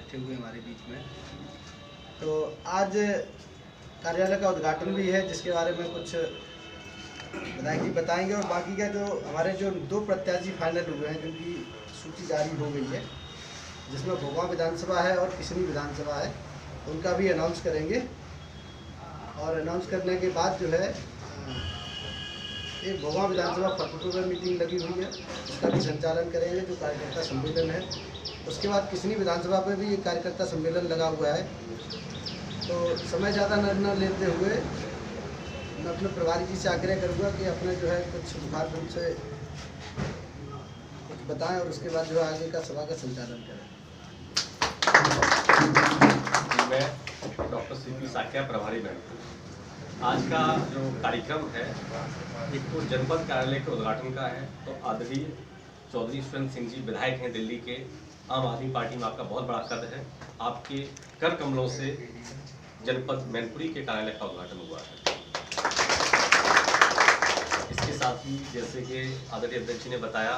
इकट्ठे हुए हमारे बीच में। तो आज कार्यालय का उद्घाटन भी है, जिसके बारे में कुछ विधायक जी बताएंगे, और बाकी का जो हमारे जो 2 प्रत्याशी फाइनल हुए हैं जिनकी सूची जारी हो गई है, जिसमें भोगांव विधानसभा है और किसनी विधानसभा है, उनका भी अनाउंस करेंगे। और अनाउंस करने के बाद जो है एक भोगांव विधानसभा फतेहपुर में मीटिंग लगी हुई है, उसका भी संचालन करेंगे, जो कार्यकर्ता सम्मेलन है। उसके बाद किसनी विधानसभा पे भी एक कार्यकर्ता सम्मेलन लगा हुआ है। तो समय ज़्यादा न लेते हुए मैं अपने प्रभारी जी से आग्रह करूँगा कि अपने जो है कुछ सुधार रूप से कुछ बताएं, और उसके बाद जो है आगे का सभा का संचालन करें। मैं डॉक्टर सीपी साक्या, प्रभारी मैनेजर। आज का जो कार्यक्रम है एक तो जनपद कार्यालय के उद्घाटन का है। तो आदरणीय चौधरी यशवंत सिंह जी विधायक हैं दिल्ली के, आम आदमी पार्टी में आपका बहुत बड़ा कद है। आपके कर कमलों से जनपद मैनपुरी के कार्यालय का उद्घाटन हुआ है। इसके साथ ही जैसे कि आदरणीय अध्यक्ष जी ने बताया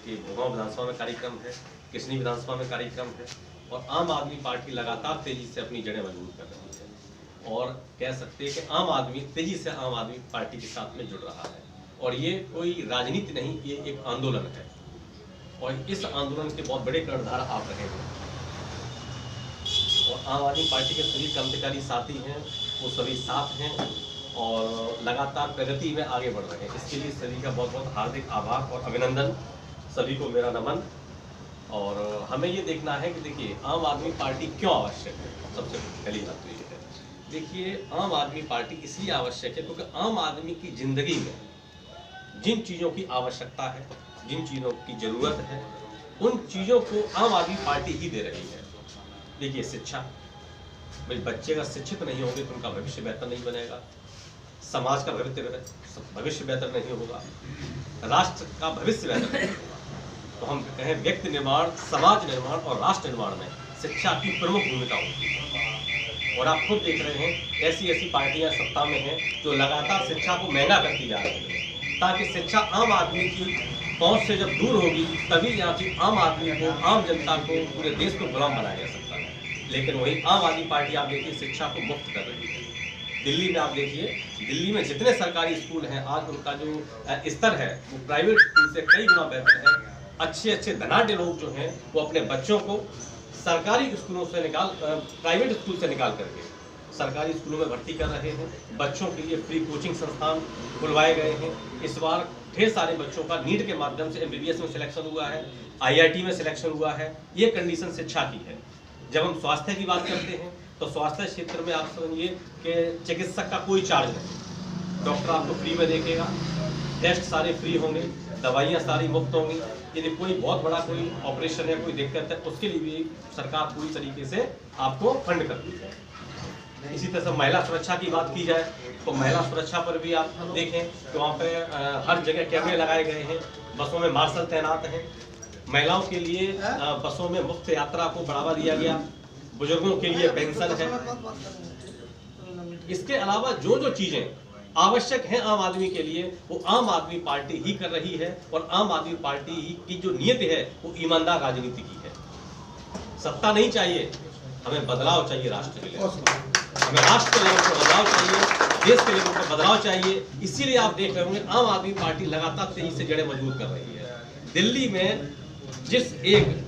कि भोगांव विधानसभा में कार्यक्रम है, किसनी विधानसभा में कार्यक्रम है, और आम आदमी पार्टी लगातार तेजी से अपनी जड़ें मजबूत कर रही है, और कह सकते हैं कि आम आदमी तेजी से आम आदमी पार्टी के साथ में जुड़ रहा है। और ये कोई राजनीति नहीं, ये एक आंदोलन है, और इस आंदोलन के बहुत बड़े कर्णधार आप रहे हैं। और आम आदमी पार्टी के सभी क्रांतिकारी साथी हैं, वो सभी साथ हैं और लगातार प्रगति में आगे बढ़ रहे हैं। इसके लिए सभी का बहुत बहुत हार्दिक आभार और अभिनंदन, सभी को मेरा नमन। और हमें ये देखना है कि देखिए आम आदमी पार्टी क्यों आवश्यक है। सबसे पहली बात तो ये है, देखिए आम आदमी पार्टी इसलिए आवश्यक है क्योंकि आम आदमी की जिंदगी में जिन चीज़ों की आवश्यकता है, जिन चीज़ों की ज़रूरत है, उन चीज़ों को आम आदमी पार्टी ही दे रही है। देखिए शिक्षा, भाई बच्चे अगर शिक्षित नहीं होंगे तो उनका भविष्य बेहतर नहीं बनेगा, समाज का भविष्य बेहतर नहीं होगा, राष्ट्र का भविष्य बेहतर नहीं होगा। तो हम कहें व्यक्ति निर्माण, समाज निर्माण और राष्ट्र निर्माण में शिक्षा की प्रमुख भूमिका होती है। और आप खुद देख रहे हैं ऐसी पार्टियां सत्ता में हैं जो लगातार शिक्षा को महंगा करती जा रही है, ताकि शिक्षा आम आदमी की पहुंच से जब दूर होगी तभी यहाँ की आम आदमी को, आम जनता को, पूरे देश को गुलाम बनाया जा सकता है। लेकिन वही आम आदमी पार्टी आप देखिए शिक्षा को मुफ्त कर रही है। दिल्ली में आप देखिए, दिल्ली में जितने सरकारी स्कूल हैं आज उनका जो स्तर है वो प्राइवेट स्कूल से कई गुना बेहतर है। अच्छे धनाढ्य लोग जो हैं वो अपने बच्चों को सरकारी स्कूलों से प्राइवेट स्कूल से निकाल करके सरकारी स्कूलों में भर्ती कर रहे हैं। बच्चों के लिए फ्री कोचिंग संस्थान खुलवाए गए हैं। इस बार ढेर सारे बच्चों का नीट के माध्यम से MBBS में सिलेक्शन हुआ है, IIT में सिलेक्शन हुआ है। ये कंडीशन शिक्षा की है। जब हम स्वास्थ्य की बात करते हैं तो स्वास्थ्य क्षेत्र में आप समझिए कि चिकित्सक का कोई चार्ज नहीं, डॉक्टर आपको फ्री में देखेगा, टेस्ट सारे फ्री होंगे, दवाइयाँ सारी मुफ्त होंगी। यदि कोई बहुत बड़ा कोई ऑपरेशन है, कोई दिक्कत है, उसके लिए भी सरकार पूरी तरीके से आपको फंड करती है। इसी तरह से महिला सुरक्षा की बात की जाए तो महिला सुरक्षा पर भी आप देखें तो वहाँ पे हर जगह कैमरे लगाए गए हैं, बसों में मार्शल तैनात हैं, महिलाओं के लिए बसों में मुफ्त यात्रा को बढ़ावा दिया गया, बुजुर्गों के लिए पेंशन है। इसके अलावा जो चीजें आवश्यक है आम आदमी के लिए वो आम आदमी पार्टी ही कर रही है। और आम आदमी पार्टी ही की जो नीयत है वो ईमानदार राजनीति की है। सत्ता नहीं चाहिए, हमें बदलाव चाहिए। राष्ट्र के लिए हमें राष्ट्र के लेवल पर बदलाव चाहिए, देश के लेवल पर बदलाव चाहिए। इसीलिए आप देख रहे होंगे आम आदमी पार्टी लगातार तेजी से जड़ें मजबूत कर रही है। दिल्ली में जिस एक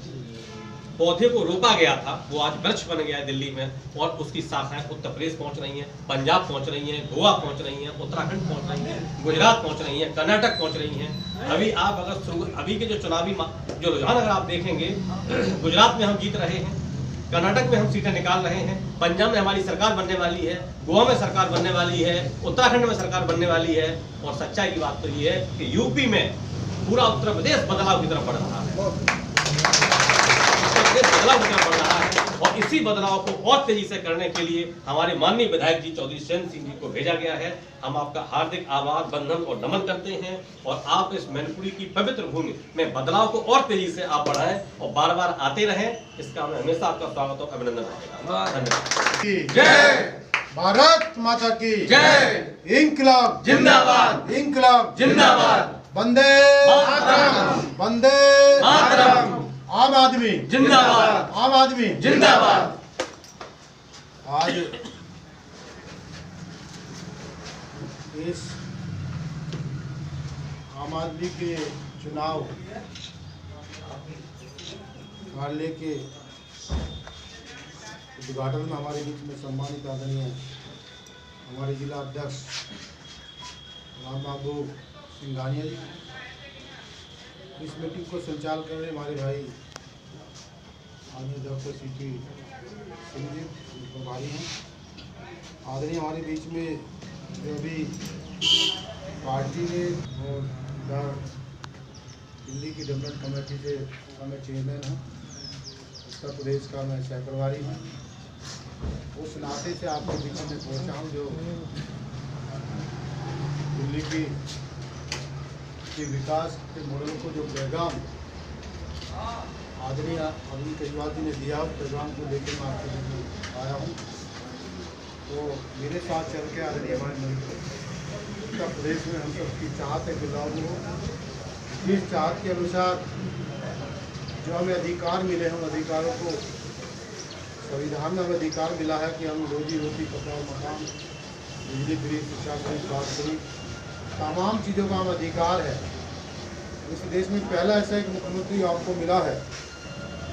पौधे को रोपा गया था वो आज वृक्ष बन गया है दिल्ली में, और उसकी शाखाएं उत्तर प्रदेश पहुंच रही हैं, पंजाब पहुंच रही हैं, गोवा पहुंच रही हैं, उत्तराखंड पहुंच रही हैं, गुजरात पहुंच रही हैं, कर्नाटक पहुंच रही हैं। अभी आप अगर अभी के जो चुनावी जो रुझान अगर आप देखेंगे, गुजरात में हम जीत रहे हैं, कर्नाटक में हम सीटें निकाल रहे हैं, पंजाब में हमारी सरकार बनने वाली है, गोवा में सरकार बनने वाली है, उत्तराखंड में सरकार बनने वाली है। और सच्चाई की बात तो ये है कि यूपी में पूरा उत्तर प्रदेश बदलाव की तरफ बढ़ रहा है, बदलाव की तरफ बढ़ रहा है। और इसी बदलाव को और तेजी से करने के लिए हमारे माननीय विधायक जी चौधरी यशवंत सिंह जी को भेजा गया है। हम आपका हार्दिक आभार, बंधन और नमन करते हैं। और आप इस मैनपुरी की पवित्र भूमि में बदलाव को और तेजी से आप बढ़ाएं और बार बार आते रहें। इसका हमें हमेशा आपका स्वागत और अभिनंदन रहेगा। धन्यवाद। जय भारत माता की जय। इंकलाब जिंदाबाद, इंकलाब जिंदाबाद। वंदे मातरम, वंदे मातरम। आम आदमी जिंदाबाद। आम आदमी जिंदाबाद। आज इस आम आदमी के चुनाव कार्यालय के उद्घाटन में हमारे बीच में सम्मानित आदरणीय हमारे जिला अध्यक्ष राम बाबू सिंघानिया जी, इस मीटिंग को संचालन कर रहे हमारे भाई आदरणीय डॉक्टर सीटी सिंह जी प्रभारी हैं। आदरणीय हमारे बीच में जो अभी पार्टी ने और इधर दिल्ली की डेवलपमेंट कमेटी से मैं चेयरमैन हूँ, उत्तर प्रदेश का मैं सहप्रभारी हूँ। उस नाते से आपके बीच में पहुँचा हूँ जो दिल्ली की विकास के मॉडल को जो पैगाम आदरणीय अरविंद केजरीवाल जी ने दिया, उस पैगाम को लेकर मैं आपके बीच में आया हूँ। तो मेरे साथ चल के आदरणीय हमारे उत्तर प्रदेश में हम सबकी चाहत है कि लागू हो। जिस चाहत के अनुसार जो हमें अधिकार मिले हैं, उन अधिकारों को संविधान में हमें अधिकार मिला है कि हम रोजी रोटी, कपड़ा मकान, बिजली फ्री, शिक्षा फ्री, स्वास्थ्य फ्री, तमाम चीज़ों का हम अधिकार है। इस देश में पहला ऐसा एक मुख्यमंत्री आपको मिला है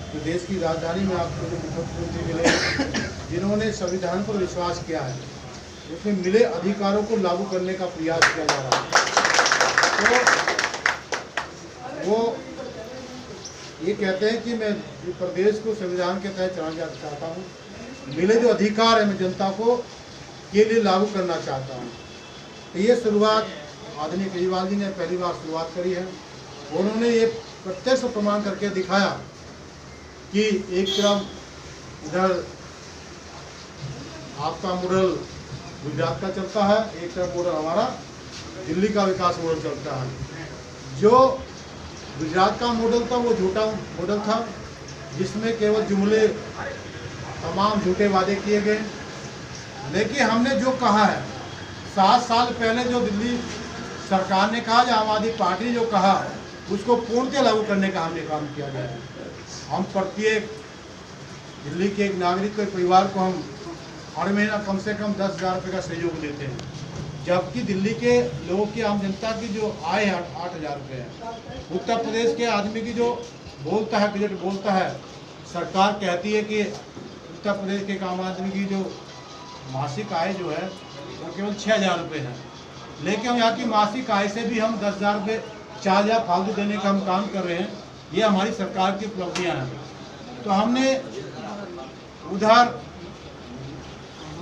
कि देश की राजधानी में आपको जो मुख्यमंत्री मिले जिन्होंने संविधान पर विश्वास किया है, उसमें मिले अधिकारों को लागू करने का प्रयास किया जा रहा है। तो वो ये कहते हैं कि मैं प्रदेश को संविधान के तहत चलाना चाहता हूँ, मिले जो अधिकार है मैं जनता को के लिए लागू करना चाहता हूँ। तो ये शुरुआत आदरणीय केजरीवाल जी ने पहली बार शुरुआत करी है। उन्होंने ये प्रत्यक्ष प्रमाण करके दिखाया कि एक तरफ इधर आपका मॉडल गुजरात का चलता है, एक तरफ मॉडल हमारा दिल्ली का विकास मॉडल चलता है। जो गुजरात का मॉडल था वो झूठा मॉडल था, जिसमें केवल जुमले, तमाम झूठे वादे किए गए। लेकिन हमने जो कहा है 7 साल पहले जो दिल्ली सरकार ने कहा, जो आम आदमी पार्टी ने जो कहा, उसको पूर्णतः लागू करने का हमने काम किया गया है। हम प्रत्येक दिल्ली के एक नागरिक के परिवार को हम हर महीना कम से कम 10,000 रुपये का सहयोग देते हैं, जबकि दिल्ली के लोगों की आम जनता की जो आय है 8,000 रुपये है। उत्तर प्रदेश के आदमी की जो बोलता है, बजट बोलता है, सरकार कहती है कि उत्तर प्रदेश के आम आदमी की जो मासिक आय जो है वो केवल 6,000 रुपये है। लेकिन यहाँ की मासिक आय से भी हम 10,000 रुपये, 4,000 फालतू देने का हम काम कर रहे हैं। ये हमारी सरकार की उपलब्धियाँ हैं। तो हमने उधर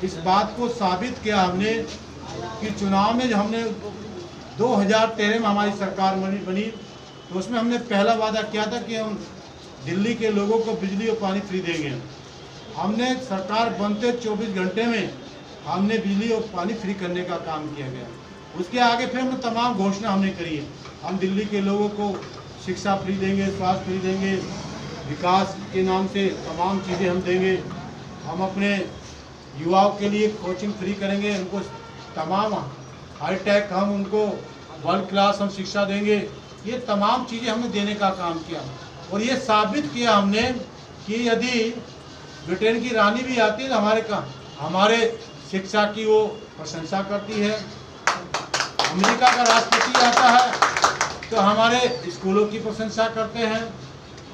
इस बात को साबित किया हमने कि चुनाव में जो हमने 2013 में हमारी सरकार बनी, तो उसमें हमने पहला वादा किया था कि हम दिल्ली के लोगों को बिजली और पानी फ्री देंगे। हमने सरकार बनते 24 घंटे में हमने बिजली और पानी फ्री करने का काम किया गया। उसके आगे फिर हमने तमाम घोषणा हमने करी है। हम दिल्ली के लोगों को शिक्षा फ्री देंगे, स्वास्थ्य फ्री देंगे, विकास के नाम से तमाम चीज़ें हम देंगे। हम अपने युवाओं के लिए कोचिंग फ्री करेंगे, उनको तमाम हाईटेक हम उनको वर्ल्ड क्लास हम शिक्षा देंगे। ये तमाम चीज़ें हमने देने का काम किया और ये साबित किया हमने कि यदि ब्रिटेन की रानी भी आती है तो हमारे शिक्षा की वो प्रशंसा करती है। अमेरिका का राष्ट्रपति आता है तो हमारे स्कूलों की प्रशंसा करते हैं।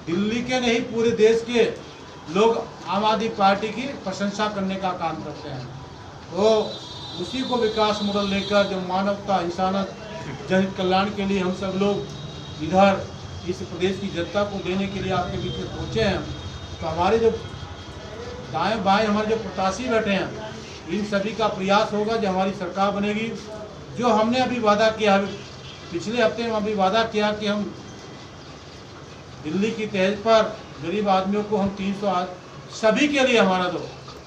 दिल्ली के नहीं पूरे देश के लोग आम आदमी पार्टी की प्रशंसा करने का काम करते हैं। तो उसी को विकास मॉडल लेकर जो मानवता, इंसानियत, जन कल्याण के लिए हम सब लोग इधर इस प्रदेश की जनता को देने के लिए आपके बीच में पहुँचे हैं। तो हमारे जो दाएं बाएं हमारे जो प्रत्याशी बैठे हैं, इन सभी का प्रयास होगा जो हमारी सरकार बनेगी। जो हमने अभी वादा किया, पिछले हफ्ते में अभी वादा किया कि हम दिल्ली की तहज पर गरीब आदमियों को हम 300 सभी के लिए, हमारा तो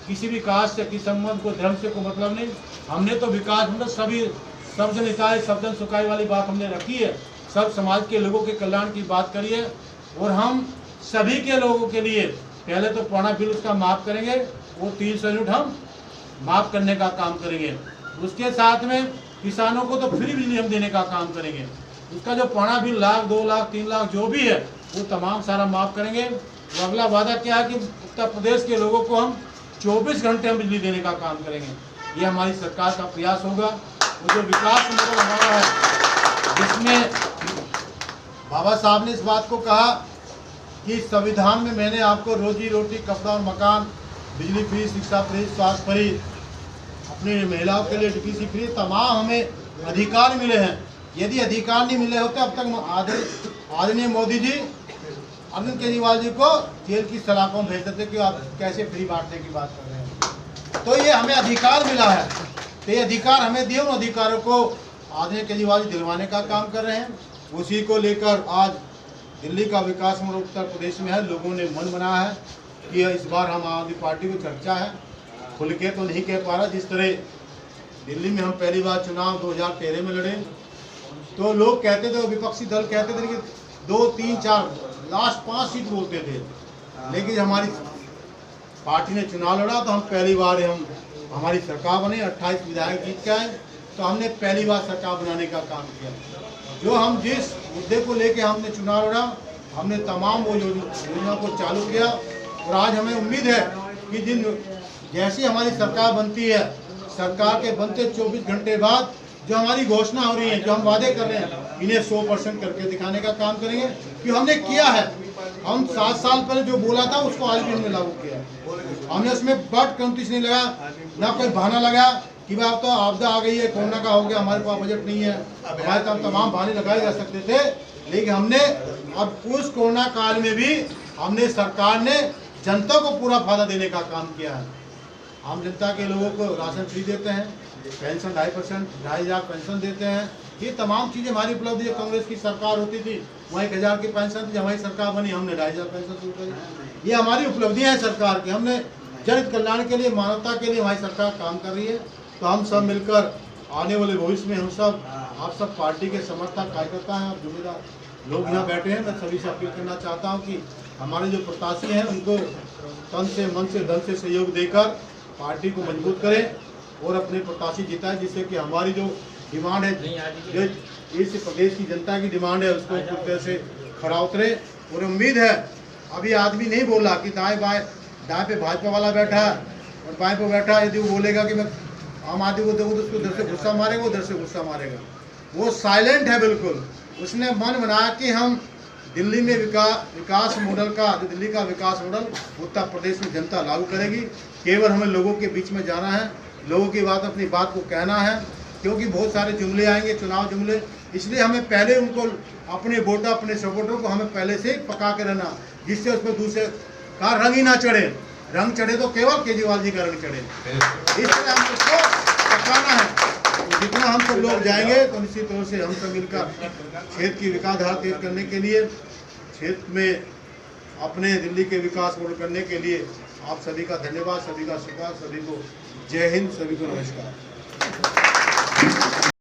किसी भी कास्ट से, किसी संबंध को, धर्म से कोई मतलब नहीं। हमने तो विकास मतलब सभी सब जन हिताय सब जन सुखाय वाली बात हमने रखी है। सब समाज के लोगों के कल्याण की बात करी है और हम सभी के लोगों के लिए पहले तो पुराना बिल उसका माफ़ करेंगे, वो 300 यूनिट हम माफ़ करने का काम करेंगे। उसके साथ में किसानों को तो फ्री बिजली हम देने का काम करेंगे। उसका जो पुराना बिल 1 लाख, 2 लाख, 3 लाख जो भी है वो तमाम सारा माफ़ करेंगे। और अगला वादा क्या है कि उत्तर प्रदेश के लोगों को हम 24 घंटे हम बिजली देने का काम करेंगे। ये हमारी सरकार का प्रयास होगा। वो जो विकास मॉडल हमारा है, जिसमें बाबा साहब ने इस बात को कहा कि संविधान में मैंने आपको रोजी रोटी, कपड़ा और मकान, बिजली फ्री, शिक्षा फ्री, स्वास्थ्य फ्री, अपनी महिलाओं के लिए डीपीसी फ्री, तमाम हमें अधिकार मिले हैं। यदि अधिकार नहीं मिले होते अब तक आदरणीय मोदी जी अरविंद केजरीवाल जी को जेल की सलाखों में भेज देते कि आप कैसे फ्री बांटने की बात कर रहे हैं। तो ये हमें अधिकार मिला है, तो ये अधिकार हमें दिए, उन अधिकारों को आदरणीय केजरीवाल जी दिलवाने का काम कर रहे हैं। उसी को लेकर आज दिल्ली का विकास मॉडल उत्तर प्रदेश में है। लोगों ने मन बनाया है कि इस बार हम आम आदमी पार्टी को चर्चा है, खुल के तो नहीं कह पा रहा। जिस तरह दिल्ली में हम पहली बार चुनाव 2013 में लड़े, तो लोग कहते थे, विपक्षी दल कहते थे कि 2, 3, 4 लास्ट 5 सीट बोलते थे, लेकिन हमारी पार्टी ने चुनाव लड़ा तो हम पहली बार हमारी सरकार बने, 28 विधायक जीत के आए, तो हमने पहली बार सरकार बनाने का काम किया। जो हम जिस मुद्दे को लेके हमने चुनाव लड़ा, हमने तमाम वो योजना को चालू किया। और आज हमें उम्मीद है कि जैसी हमारी सरकार बनती है, सरकार के बनते 24 घंटे बाद जो हमारी घोषणा हो रही है, जो हम वादे कर रहे हैं, इन्हें 100% करके दिखाने का काम करेंगे कि हमने किया है। हम 7 साल पहले जो बोला था उसको आज भी हमने लागू किया। हमने उसमें बट कंट्रीज नहीं लगा, ना कोई बहाना लगा कि भाई अब तो आपदा आ गई है, कोरोना का हो गया, हमारे पास बजट नहीं है, हमारे तो तमाम बहाने लगाए जा सकते थे। लेकिन हमने अब उस कोरोना काल में भी हमने सरकार ने जनता को पूरा फायदा देने का काम किया है। आम जनता के लोगों को राशन फ्री देते हैं, पेंशन 2.5%, 2,500 पेंशन देते हैं। ये तमाम चीज़ें हमारी उपलब्धि है। कांग्रेस की सरकार होती थी, वहाँ 1,000 की पेंशन थी, हमारी सरकार बनी, हमने 2,500 पेंशन शुरू करी। ये हमारी उपलब्धियाँ हैं सरकार की। हमने जन कल्याण के लिए, मानवता के लिए हमारी सरकार काम कर रही है। तो हम सब मिलकर आने वाले भविष्य में हम सब, आप सब पार्टी के समर्थक, कार्यकर्ता हैं, आप जिम्मेदार लोग यहाँ बैठे हैं, मैं सभी से अपील करना चाहता हूँ कि हमारे जो प्रत्याशी हैं उनको तन से, मन से, धन से सहयोग देकर पार्टी को मजबूत करें और अपने प्रत्याशी जिताएं, जिससे कि हमारी जो डिमांड है, जो इस प्रदेश की जनता की डिमांड है, उसको पूरी तरह से खरा उतरे। और उम्मीद है, अभी आदमी नहीं बोला कि दाएं पे भाजपा वाला बैठा है और बाएं पे बैठा, यदि वो बोलेगा कि मैं आम आदमी को देखो तो उसको इधर से गुस्सा मारेगा, उधर से गुस्सा मारेगा। वो साइलेंट है बिल्कुल। उसने मन बनाया कि हम दिल्ली में विकास मॉडल का, जो दिल्ली का विकास मॉडल उत्तर प्रदेश में जनता लागू करेगी। केवल हमें लोगों के बीच में जाना है, लोगों की बात, अपनी बात को कहना है, क्योंकि बहुत सारे जुमले आएंगे, चुनाव जुमले। इसलिए हमें पहले उनको, अपने वोटर, अपने सपोर्टर को हमें पहले से पका के रहना, जिससे उसमें दूसरे का रंग ही ना चढ़े। रंग चढ़े तो केवल केजरीवाल जी का रंग चढ़े। इसलिए हम उसको पकाना है। तो जितना हम सब लोग जाएंगे तो निश्चित तौर से हम सब मिलकर क्षेत्र की विकास धारा तेज करने के लिए, क्षेत्र में अपने दिल्ली के विकास मॉडल करने के लिए आप सभी का धन्यवाद, सभी का शुक्रिया, सभी को जय हिंद, सभी को नमस्कार।